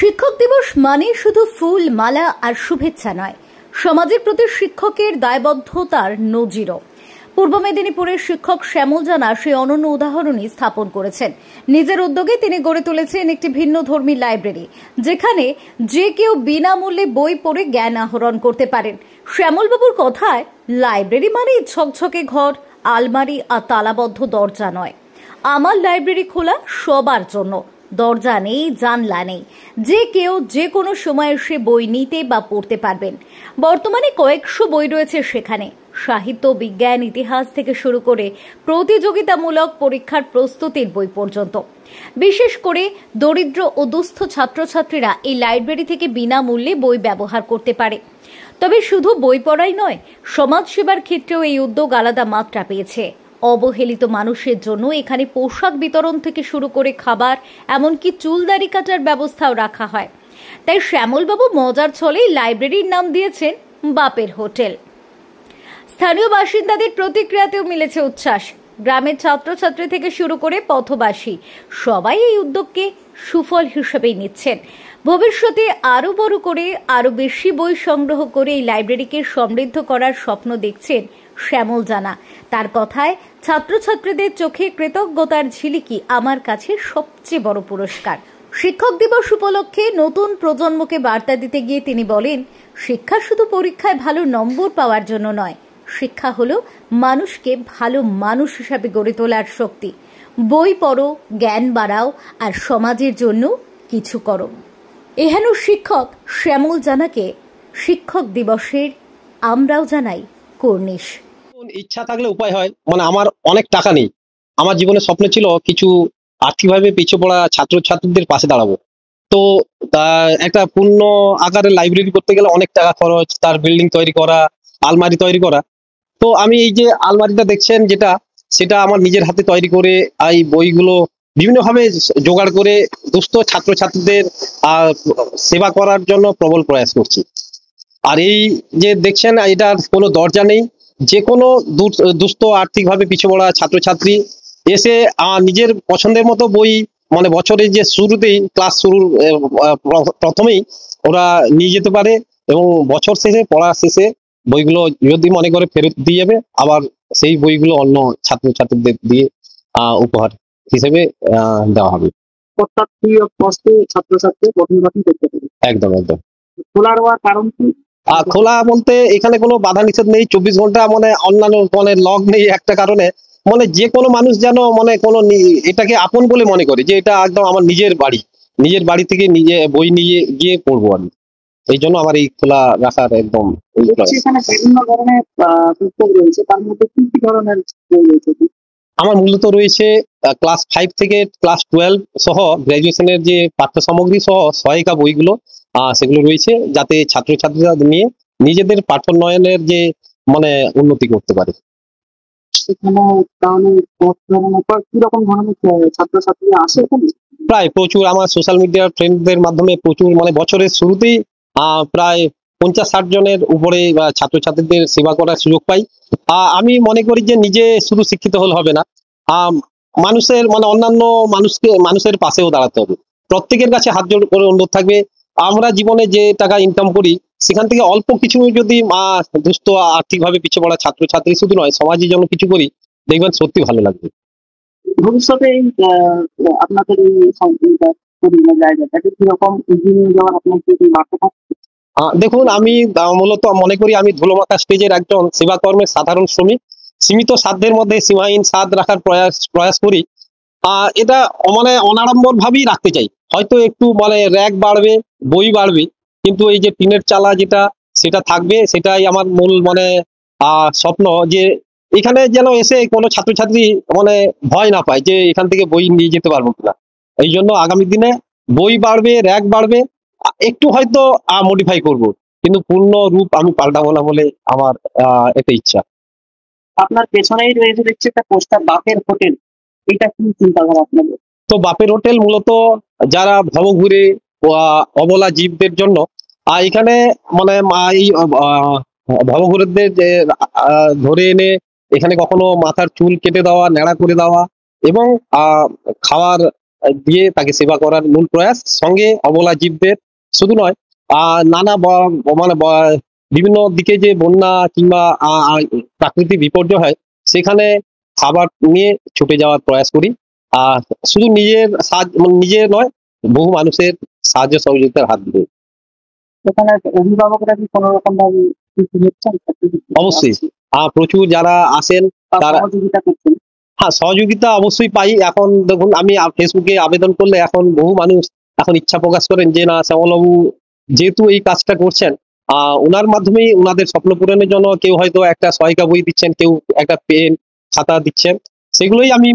শিক্ষক দিবস মানে শুধু ফুল মালা আর শুভেচ্ছা নয়, সমাজের প্রতি শিক্ষকের দায়বদ্ধতার নজিরও। পূর্ব মেদিনীপুরের শিক্ষক শ্যামল জানা সেই অনন্য উদাহরণই স্থাপন করেছেন। নিজের উদ্যোগে তিনি গড়ে তুলেছেন একটি ভিন্ন ধর্মী লাইব্রেরি, যেখানে যে কেউ বিনামূল্যে বই পড়ে জ্ঞান আহরণ করতে পারেন। শ্যামলবাবুর কথায়, লাইব্রেরি মানে ঝকঝকে ঘর, আলমারি আর তালাবদ্ধ দরজা নয়। আমার লাইব্রেরি খোলা সবার জন্য, দরজা নেই, জানলা নেই, যে কেউ যে কোনো সময় এসে বই নিতে বা পড়তে পারবেন। বর্তমানে কয়েকশো বই রয়েছে সেখানে, সাহিত্য, বিজ্ঞান, ইতিহাস থেকে শুরু করে প্রতিযোগিতামূলক পরীক্ষার প্রস্তুতির বই পর্যন্ত। বিশেষ করে দরিদ্র ও দুস্থ ছাত্রছাত্রীরা এই লাইব্রেরি থেকে বিনামূল্যে বই ব্যবহার করতে পারে। তবে শুধু বই পড়াই নয়, সমাজসেবার ক্ষেত্রেও এই উদ্যোগ আলাদা মাত্রা পেয়েছে। অবহেলিত মানুষের জন্য এখানে পোশাক বিতরণ থেকে শুরু করে খাবার, এমনকি চুলদাড়ি কাটার ব্যবস্থাও রাখা হয়। তাই শ্যামলবাবু মজার ছলে লাইব্রেরির নাম দিয়েছেন বাপের হোটেল। স্থানীয় বাসিন্দাদের প্রতিক্রিয়াতেও মিলেছে উচ্ছ্বাস। গ্রামের ছাত্রছাত্রী থেকে শুরু করে পথবাসী সবাই এই উদ্যোগকে সুফল হিসেবেই নিচ্ছেন। ভবিষ্যতে আরো বড় করে আরো বেশি বই সংগ্রহ করে এই লাইব্রেরিকে সমৃদ্ধ করার স্বপ্ন দেখছেন শ্যামল জানা। তার কথায়, ছাত্রছাত্রীদের চোখে কৃতজ্ঞতার ঝিলিকি আমার কাছে সবচেয়ে বড় পুরস্কার। শিক্ষক দিবস উপলক্ষে নতুন প্রজন্মকে বার্তা দিতে গিয়ে তিনি বলেন, শিক্ষা শুধু পরীক্ষায় ভালো নম্বর পাওয়ার জন্য নয়, শিক্ষা হলো মানুষকে ভালো মানুষ হিসাবে গড়ে তোলার শক্তি। বই পড়ো, জ্ঞান বাড়াও আর সমাজের জন্য কিছু করো। এহেন শিক্ষক শ্যামল জানাকে শিক্ষক দিবসের আমরাও জানাই কর্নিশ। ইচ্ছা থাকলে উপায় হয়। আমার অনেক টাকা নেই, আমার জীবনে স্বপ্ন ছিল কিছু আর্থিকভাবে পিছিয়ে পড়া ছাত্রছাত্রীদের পাশে দাঁড়াবো। তো একটা পূর্ণ আকারের লাইব্রেরি করতে গেলে অনেক টাকা খরচ, তার বিল্ডিং তৈরি করা, আলমারি তৈরি করা। তো আমি এই যে আলমারিটা দেখছেন, সেটা আমার নিজের হাতে তৈরি করে এই বইগুলো বিভিন্নভাবে জোগাড় করে দুস্থ ছাত্রছাত্রীদের সেবা করার জন্য প্রবল প্রয়াস করছি। আর এই যে দেখছেন, এটার কোনো দরজা নেই। যে কোনো দুস্থ আর্থিকভাবে পিছিয়ে পড়া ছাত্রছাত্রী এসে নিজের পছন্দের মতো বই, বছরের যে শুরুতেই ক্লাস শুরুর প্রথমেই ওরা নিয়ে যেতে পারে, এবং বছর শেষে পড়া শেষে বইগুলো যদি মনে করে ফেরত দিয়ে যাবে, আবার সেই বইগুলো অন্য ছাত্রছাত্রীদের দিয়ে উপহার হিসেবে দেওয়া হবে। অর্থাৎ ফ্রি অফ কস্টে ছাত্রছাত্রী পঠন পাঠন করতে পারে। একদম একদম। খোলা হওয়ার কারণ কি? খোলা বলতে এখানে কোনো বাধা নিষেধ নেই, 24 ঘন্টা, অন্যান্য লগ নেই। একটা কারণে যে কোনো মানুষ যেন এটাকে আপন বলে মনে করে, যে এটা একদম আমার নিজের বাড়ি থেকে নিজে বই নিয়ে গিয়ে পড়বো আমি। এই জন্য আমার এই খোলা রাখার একদম। এখানে বিভিন্ন ধরনের পুস্তক রয়েছে, তার মধ্যে কি কি ধরনের বই রয়েছে? আমার মূলত রয়েছে ক্লাস 5 থেকে ক্লাস 12 সহ গ্রাজুয়েশনের যে পাঠ্য সামগ্রী সহ সহায়িকা বইগুলো, সেগুলো রয়েছে, যাতে ছাত্রছাত্রীরা নিয়ে নিজেদের পাঠোন্নয়নের যে উন্নতি করতে পারে। ছাত্রছাত্রীরা আসে এখানে প্রায় প্রচুর। আমার সোশ্যাল মিডিয়ার ফ্রেন্ডদের মাধ্যমে প্রচুর, বছরের শুরুতেই প্রায় 50-60 জনের উপরে ছাত্রছাত্রীদের সেবা করার সুযোগ পাই। আমি মনে করি যে নিজে শুধু শিক্ষিত হলে হবে না, মানুষের অন্যান্য মানুষের পাশেও দাঁড়াতে হবে। প্রত্যেকের কাছে হাত জোড় করে অনুরোধ থাকবে, আমরা জীবনে যে টাকা ইনকাম করি সেখান থেকে অল্প কিছু যদি দুস্থ আর্থিকভাবে পিছিয়ে পড়া ছাত্রছাত্রী শুধু নয়, সমাজের জন্য কিছু করি, দেখবেন সত্যি ভালো লাগবে। ভবিষ্যতে আপনাদের এই জায়গাটা কিরকম এগিয়ে নিয়ে যাওয়ার আপনার কি বার্তা থাকবে? দেখুন, আমি মূলত মনে করি আমি ধুলোমাখা স্টেজের একজন সেবা কর্মের সাধারণ শ্রমিক। সীমিত সাধ্যের মধ্যে সীমাহীন সাধ রাখার প্রয়াস করি। এটা অনাড়ম্বর ভাবেই রাখতে চাই। হয়তো একটু র্যাক বাড়বে, বই বাড়বে, কিন্তু এই যে টিনের চালা সেটা থাকবে। সেটাই আমার মূল স্বপ্ন, যে এখানে যেন এসে কোনো ছাত্রছাত্রী ভয় না পায় যে এখান থেকে বই নিয়ে যেতে পারবো কিনা। এই জন্য আগামী দিনে বই বাড়বে, র্যাক বাড়বে, একটু হয়তো মডিফাই করব, কিন্তু পূর্ণ রূপ আমি পাল্টাবো না বলে আমার একটা ইচ্ছা। আপনার পেছনেই রয়েছে দেখছি একটা পোস্টার, বাপের হোটেল। এটা কি চিন্তাধারা আপনাদের? তো বাপের হোটেল মূলত যারা ভবঘুরে অবলা জীবদের জন্য, এখানে এই ভবঘুরেদের যে ধরে এনে এখানে কখনো মাথার চুল কেটে দেওয়া, ন্যাড়া করে দেওয়া, এবং খাওয়ার দিয়ে তাকে সেবা করার মূল প্রয়াস। সঙ্গে অবলা জীবদের শুধু নয়, নানা মানে বিভিন্ন দিকে যে বন্যা কিংবা প্রাকৃতিক বিপর্যয় হয়, সেখানে খাবার নিয়ে ছুটে যাওয়ার প্রয়াস করি। আর শুধু নিজের সাহায্য, মানে নিজের নয়, বহু মানুষের সাহায্য সহযোগিতার হাত ধরে। এখানে অভিভাবকরা কি কোনো রকম ভাবে কিছু হচ্ছেন? অবশ্যই প্রচুর যারা আসেন তারা সহযোগিতা করছেন? হ্যাঁ, সহযোগিতা অবশ্যই পাই। এখন দেখুন, আমি ফেসবুকে আবেদন করলে এখন বহু মানুষ এখন ইচ্ছা প্রকাশ করেন যে না, শ্যামলবাবু যেহেতু এই কাজটা করছেন, ওনার মাধ্যমেই ওনাদের স্বপ্ন পূরণের জন্য কেউ হয়তো একটা সহায়িকা বই দিচ্ছেন, কেউ একটা পেন খাতা দিচ্ছেন। সেগুলোই আমি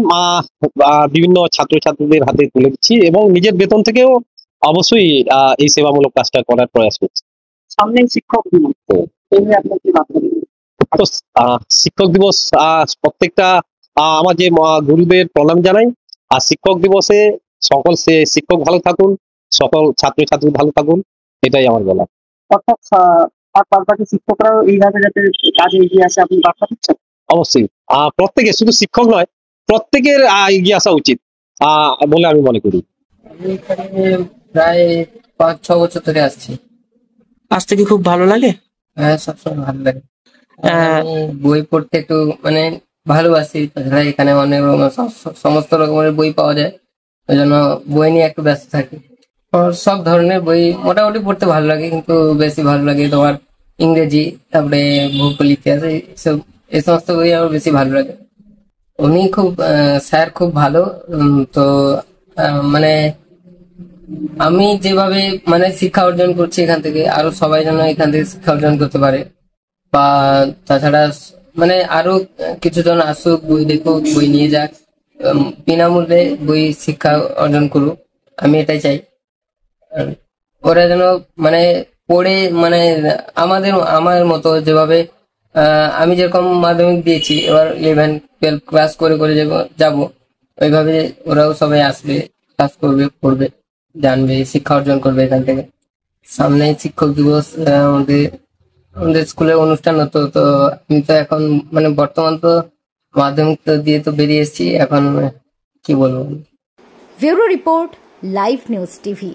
বিভিন্ন ছাত্রছাত্রীদের হাতে তুলে দিচ্ছি এবং নিজের বেতন থেকেও অবশ্যই এই সেবামূলক কাজটা করার প্রয়াস করছি। সামনে শিক্ষক দিবস, এই নিয়ে আপনার কি বার্তা দেবেন? তো শিক্ষক দিবস প্রত্যেকটা আমার যে গুরুদের প্রণাম জানাই। আর শিক্ষক দিবসে সকল শিক্ষক ভালো থাকুন, সকল ছাত্রছাত্রী ভালো থাকুন, এটাই আমার বলা। অর্থাৎ তার পাশাপাশি শিক্ষকরাও এইভাবে যাতে কাজে এগিয়ে আসে, আপনি বার্তা দিচ্ছেন? অবশ্যই প্রত্যেকে, শুধু শিক্ষক নয়, প্রত্যেকের এগিয়ে আসা উচিত বলে আমি মনে করি। আমি এখানে প্রায় 5-6 বছর ধরে আসছি। আসতে কি খুব ভালো লাগে? হ্যাঁ, সবসময় ভালো লাগে। আমি বই পড়তে একটু মানে ভালোবাসি। তাছাড়া এখানে অনেক সমস্ত রকমের বই পাওয়া যায়, ওই জন্য বই নিয়ে একটু ব্যস্ত থাকি। আমার সব ধরনের বই মোটামুটি পড়তে ভালো লাগে, কিন্তু বেশি ভালো লাগে তোমার ইংরেজি, তারপরে ভূগোল, ইতিহাস, এই সমস্ত বই আমার বেশি ভালো লাগে। উনি খুব স্যার খুব ভালো। তো মানে আমি যেভাবে মানে শিক্ষা অর্জন করছি এখান থেকে, আরো সবাই যেন এখান থেকে শিক্ষা অর্জন করতে পারে। বা তাছাড়া মানে আরো কিছু জন আসুক, বই দেখুক, বই নিয়ে যাক, বিনামূল্যে বই শিক্ষা অর্জন করুক, আমি এটাই চাই। ওরা যেন মানে পড়ে মানে আমার মতো যেভাবে আমি যেরকম মাধ্যমিক দিয়েছি, এবার 11-12 ক্লাস করে করে যাব, ওইভাবে ওরাও সবাই আসবে, ক্লাস করবে, পড়বে, জানবে, শিক্ষা অর্জন করবে এখান থেকে। সামনে শিক্ষক দিবস, আমাদের স্কুলের অনুষ্ঠান হতো। তো আমি তো এখন মানে বর্তমান তো মাধ্যমিক তো দিয়ে তো বেরিয়ে এসেছি, এখন কি বলবো। Bureau report, live news TV.